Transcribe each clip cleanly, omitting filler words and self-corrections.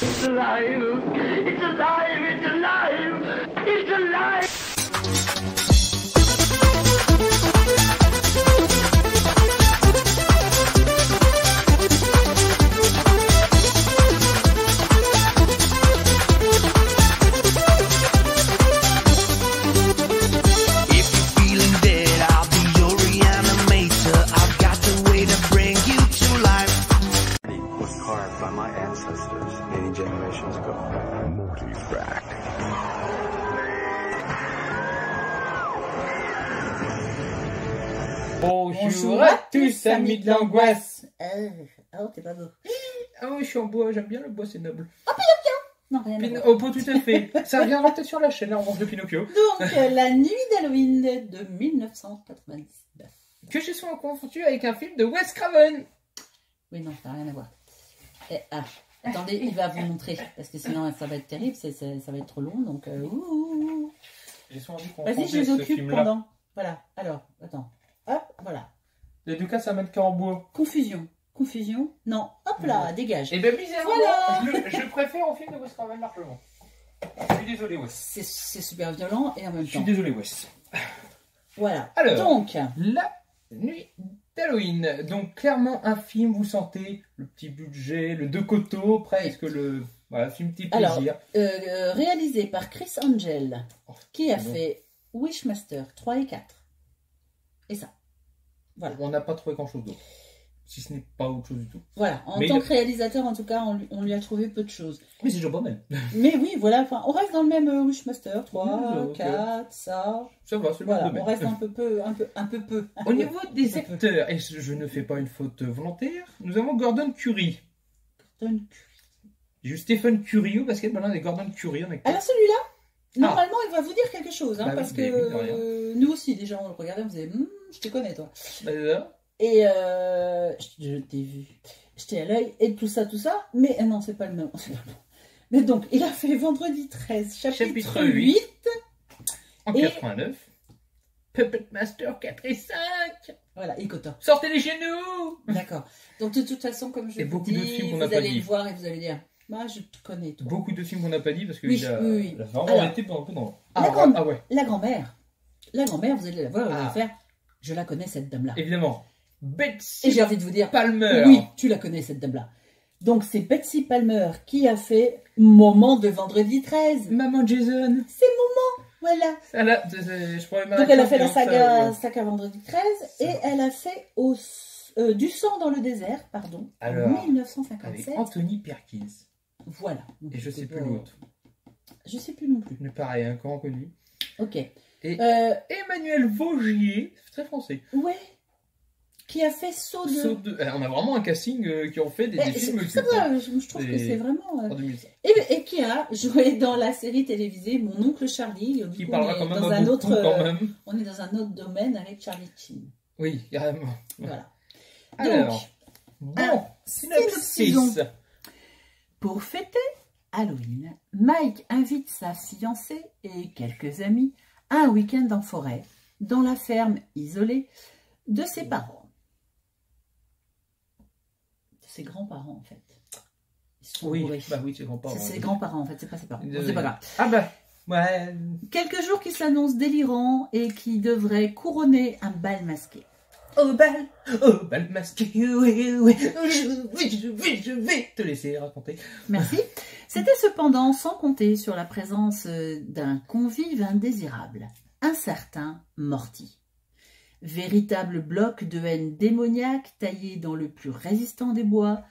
It's alive! It's alive! It's alive! It's alive! Bonjour à tous, amis de l'angoisse. Oh, t'es pas beau. Ah oui, je suis en bois, j'aime bien le bois, c'est noble. Oh, Pinocchio. Non, rien à voir. Oh, pas tout à fait. Ça reviendra peut-être sur la chaîne, en revanche de Pinocchio. Donc, la nuit d'Halloween de 1999. Que je sois confondu avec un film de Wes Craven. Oui, non, ça n'a rien à voir. Attendez, il va vous montrer, parce que sinon ça va être terrible, ça va être trop long, donc... J'ai souvent envie qu'on Vas-y, je les occupe pendant. Voilà, alors, attends. Hop, voilà. Les deux cas, ça mène qu'en bois. Confusion. Confusion. Non, hop là, dégage. Et bien, bizarrement, voilà. je préfère au film de Wes Craven largement. Je suis désolé, Wes. C'est super violent et en même temps... Je suis désolé, Wes. Voilà. Alors, donc... La nuit d'Halloween. Donc, clairement, un film, vous sentez le petit budget, le deux coteaux, presque le... Voilà, film petit plaisir. Alors, réalisé par Chris Angel, qui a fait Wishmaster 3 et 4. Et ça. Voilà. On n'a pas trouvé grand-chose d'autre. Si ce n'est pas autre chose du tout. Voilà. En tant que réalisateur, en tout cas, on lui a trouvé peu de choses. Mais c'est déjà pas mal. Mais oui, voilà. Enfin, on reste dans le même Wishmaster 3, 4, ça. Ça va, c'est le voilà, même on reste un peu peu. Au niveau des acteurs, et je ne fais pas une faute volontaire, nous avons Gordon Curry. Gordon Curry. J'ai eu Stephen Curry au basket, maintenant des Gordon Curry en acteur. Alors celui-là, normalement, il va vous dire quelque chose, hein, parce que nous aussi, déjà, on le regardait, on faisait, je te connais, toi. Et je t'ai vu, je t'ai à l'œil, et tout ça, mais non, c'est pas le même. Mais donc, il a fait Vendredi 13, chapitre 8. En 89. Puppet Master 4 et 5. Voilà, et Cota. Sortez-les chez nous. D'accord. Donc, de toute façon, comme je vous dis, vous allez le voir et vous allez dire, moi, je te connais, toi. Beaucoup de films qu'on n'a pas dit, parce que oui, il a vraiment été un peu dans... La grand-mère, vous allez la voir, vous allez faire, je la connais, cette dame-là. Évidemment. Betsy et j'ai envie de vous dire, Palmer. Oui, tu la connais, cette dame-là. Donc, c'est Betsy Palmer qui a fait Moment de Vendredi 13. Maman Jason. C'est Moment, voilà. Donc, elle a fait la saga Vendredi 13 et elle a fait Du sang dans le désert, pardon, alors, en 1957. Avec Anthony Perkins. Voilà. Donc, et je sais plus l'autre. Je sais plus non plus. Mais pareil, un grand connu. Ok. Et Emmanuel Vaugier, très français. Ouais. Qui a fait Saut 2. On a vraiment un casting qui ont fait des films. C'est vrai, je trouve que c'est vraiment... Et qui a joué dans la série télévisée Mon oncle Charlie. Qui parlera quand même dans un autre on est dans un autre domaine avec Charlie Sheen. Oui, carrément. Voilà. Alors, synopsis. Pour fêter Halloween, Mike invite sa fiancée et quelques amis à un week-end en forêt, dans la ferme isolée de ses parents. De ses grands-parents, en fait. Oui, bah oui, ses grands-parents. C'est ses grands-parents, en fait, c'est pas ses parents. C'est pas grave. Ah bah, ouais. Quelques jours qui s'annoncent délirants et qui devraient couronner un bal masqué. Oh bal masqué, oui, je vais te laisser raconter. Merci. C'était cependant sans compter sur la présence d'un convive indésirable, un certain Morty. Véritable bloc de haine démoniaque taillé dans le plus résistant des bois,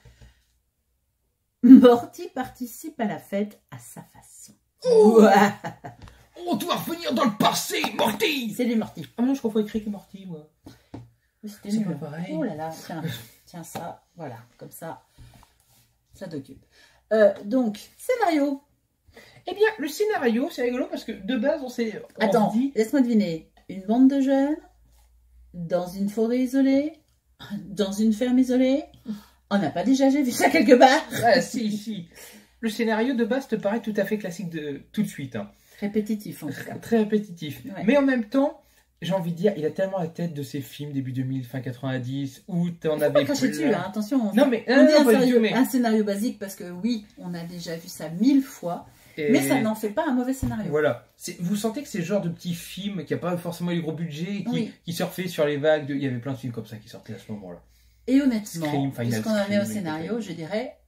Morty participe à la fête à sa façon. On doit revenir dans le passé, Morty. C'est lui, Morty. Ah non, je confonds écrit que Morty, moi. C'est pas pareil. Oh là là, tiens ça, voilà, comme ça t'occupe. Donc, scénario. Eh bien, le scénario, c'est rigolo parce que de base, on s'est... Attends, laisse-moi deviner. Une bande de jeunes, dans une forêt isolée, dans une ferme isolée. On n'a pas déjà vu ça quelque part? Ah, si. Le scénario de base te paraît tout à fait classique de tout de suite. Hein. Répétitif, en tout cas. Très répétitif. Ouais. Mais en même temps, j'ai envie de dire, il a tellement la tête de ces films début 2000, fin 90, où t'en avais cracher dessus, là, attention. Non, mais, on dit un scénario basique parce que oui, on a déjà vu ça 1000 fois. Mais ça n'en fait pas un mauvais scénario. Voilà. Vous sentez que c'est le genre de petit film qui n'a pas forcément eu gros budget, qui surfait sur les vagues. Il y avait plein de films comme ça qui sortaient à ce moment-là. Et honnêtement, puisqu'on en est au scénario, je dirais...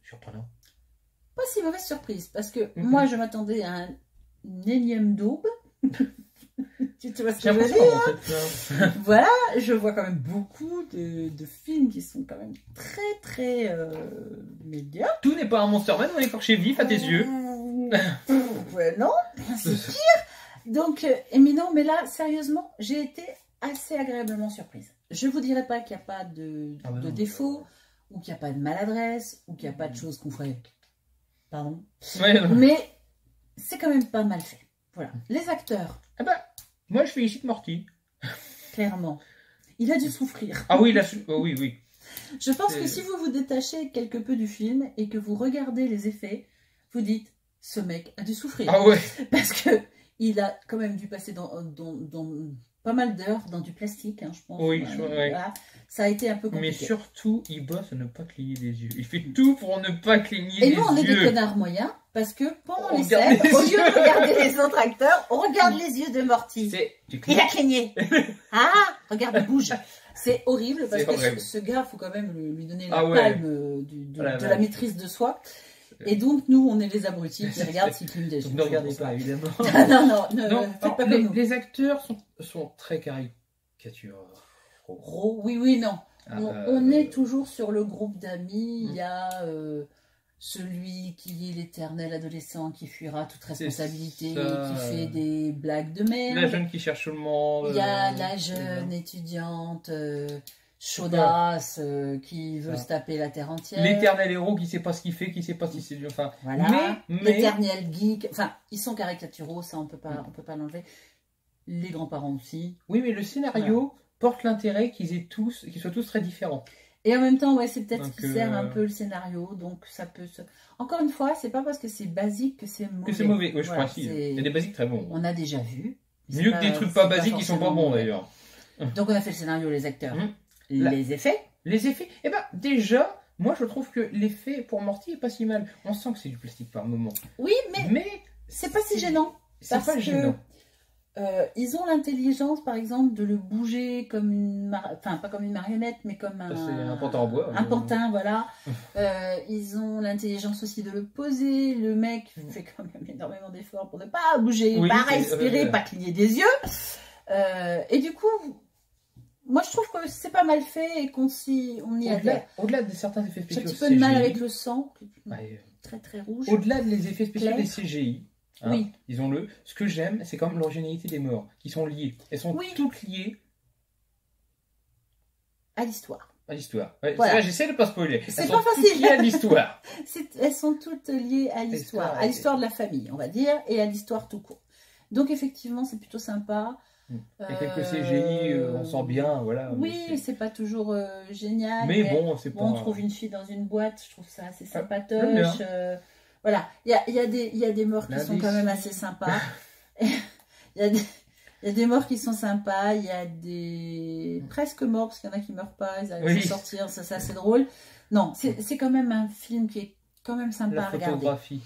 Surprenant. Pas si mauvaise surprise, parce que moi, je m'attendais à une énième daube. Tu vois ce que je veux dire? Voilà, je vois quand même beaucoup de films qui sont quand même très médiocres. Tout n'est pas un Monster Man, on est écorché vif à tes yeux. Ouais, non, c'est pire. Donc, mais non, mais là, sérieusement, j'ai été assez agréablement surprise. Je vous dirais pas qu'il n'y a pas de défaut, ou qu'il n'y a pas de maladresse, ou qu'il n'y a pas de choses qu'on ferait. Pardon. Ouais, mais c'est quand même pas mal fait. Voilà. Les acteurs. Ah bah, moi je félicite Morty. Clairement. Il a dû souffrir. Ah oui, oui. Je pense que si vous vous détachez quelque peu du film et que vous regardez les effets, vous dites, ce mec a dû souffrir. Ah ouais. Parce que il a quand même dû passer dans pas mal d'heures dans du plastique, hein, je pense. Oui, voilà. Ça a été un peu compliqué. Mais surtout, il bosse à ne pas cligner des yeux. Il fait tout pour ne pas cligner des yeux. Et nous, on est des connards moyens, parce que pendant les scènes, au lieu de regarder les autres acteurs, on regarde les yeux de Morty. Il a cligné. Ah, regarde, il bouge. C'est horrible, parce que ce gars, il faut quand même lui donner la palme de la maîtrise de soi. Et donc, nous, on est les abrutis qui regardent s'ils clignent des yeux. Ne regardez pas, évidemment. non, faites pas les acteurs sont très caricaturaux. Oui, non. On est toujours sur le groupe d'amis. Il y a celui qui est l'éternel adolescent qui fuira toute responsabilité, qui fait des blagues de merde. La jeune qui cherche le monde. Il y a la jeune étudiante chaudasse qui veut se taper la terre entière. L'éternel héros qui sait pas ce qu'il fait, qui sait pas si c'est dur. Enfin, voilà. L'éternel geek. Enfin, ils sont caricaturaux, ça on peut pas l'enlever. Les grands-parents aussi. Oui, mais le scénario porte l'intérêt qu'ils soient tous très différents. Et en même temps, ouais, c'est peut-être ce qui sert un peu le scénario, donc ça peut se... Encore une fois, c'est pas parce que c'est basique que c'est mauvais. Que c'est mauvais, oui, je crois aussi. Il y a des basiques très bons. On a déjà vu. Mieux que des trucs pas basiques qui sont pas bons d'ailleurs. Donc on a fait le scénario, les acteurs, les effets. Les effets, eh ben déjà, moi je trouve que l'effet pour Morty est pas si mal. On sent que c'est du plastique par moment. Oui, mais c'est pas si gênant. C'est pas gênant. Ils ont l'intelligence, par exemple, de le bouger comme une... Enfin, pas comme une marionnette, mais comme un pantin en bois. Un pantin, voilà. Ils ont l'intelligence aussi de le poser. Le mec fait quand même énormément d'efforts pour ne pas bouger, pas respirer, pas cligner des yeux. Et du coup, moi, je trouve que c'est pas mal fait et qu'on y adhère. Au-delà de certains effets spéciaux, j'ai un petit peu de mal avec le sang, très rouge. Au-delà des effets spéciaux des CGI, disons-le, ce que j'aime, c'est quand même l'originalité des morts, qui sont liées. Elles sont toutes liées à l'histoire. À l'histoire. Voilà. J'essaie de ne pas spoiler. C'est pas facile. Liées à l'histoire. Elles sont toutes liées à l'histoire. À l'histoire de la famille, on va dire, et à l'histoire tout court. Donc, effectivement, c'est plutôt sympa. Il y a quelques CGI, on sent bien, voilà. Oui, c'est pas toujours génial. Mais bon, c'est pas... on trouve une fille dans une boîte, je trouve ça assez sympatoche. Voilà, il y a des morts qui sont quand même assez sympas. Il y a des morts qui sont sympas, il y a des presque morts, parce qu'il y en a qui meurent pas, ils arrivent à sortir, ça c'est assez drôle. Non, c'est quand même un film qui est quand même sympa à regarder. La photographie.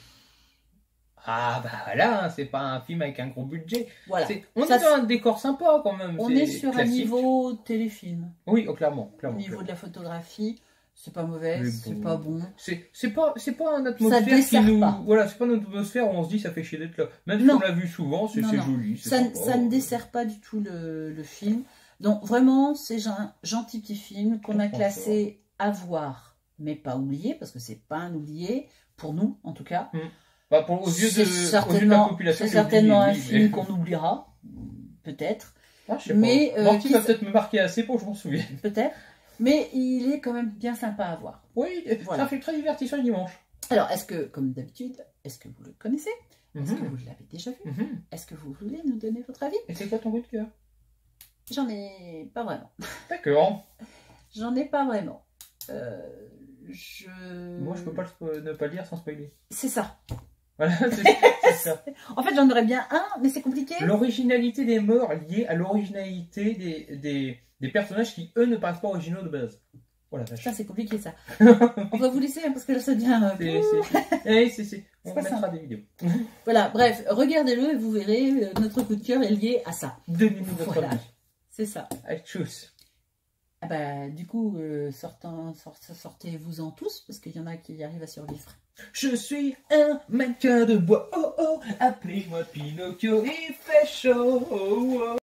Ah bah voilà, c'est pas un film avec un gros budget. Voilà. On est dans un décor sympa quand même. On est sur un niveau téléfilm. Oui, clairement. Au niveau de la photographie, c'est pas mauvais, c'est pas bon. C'est pas un atmosphère qui nous... Voilà, c'est pas une atmosphère où on se dit ça fait chier d'être là. Même si on l'a vu souvent, c'est joli. Ça ne dessert pas du tout le film. Donc vraiment, c'est un gentil petit film qu'on a classé à voir, mais pas oublié, parce que c'est pas un oublié, pour nous en tout cas. Aux yeux de la population, c'est certainement un film qu'on oubliera, peut-être. Mais Morty va peut-être me marquer assez pour que je m'en souvienne. Peut-être. Mais il est quand même bien sympa à voir. Oui, ça fait très divertissant le dimanche. Alors, est-ce que, comme d'habitude, est-ce que vous le connaissez? Est-ce que vous l'avez déjà vu? Est-ce que vous voulez nous donner votre avis? Et c'est quoi ton coup de cœur? J'en ai pas vraiment. D'accord. J'en ai pas vraiment. Moi, je peux pas ne pas le lire sans spoiler. C'est ça. Voilà, c'est ça. En fait, j'en aurais bien un, mais c'est compliqué. L'originalité des morts liée à l'originalité des personnages qui, eux, ne paraissent pas originaux de base. Voilà, ça, c'est compliqué, ça. On va vous laisser, hein, parce que là, ça devient... On mettra des vidéos. Voilà, bref, regardez-le et vous verrez, notre coup de cœur est lié à ça. Donnez-nous votre avis. C'est ça. Allez, tchuss. Ah bah, du coup, sortez-vous-en tous, parce qu'il y en a qui arrivent à survivre. Je suis un mannequin de bois, oh oh, appelez-moi Pinocchio, il fait chaud, oh oh.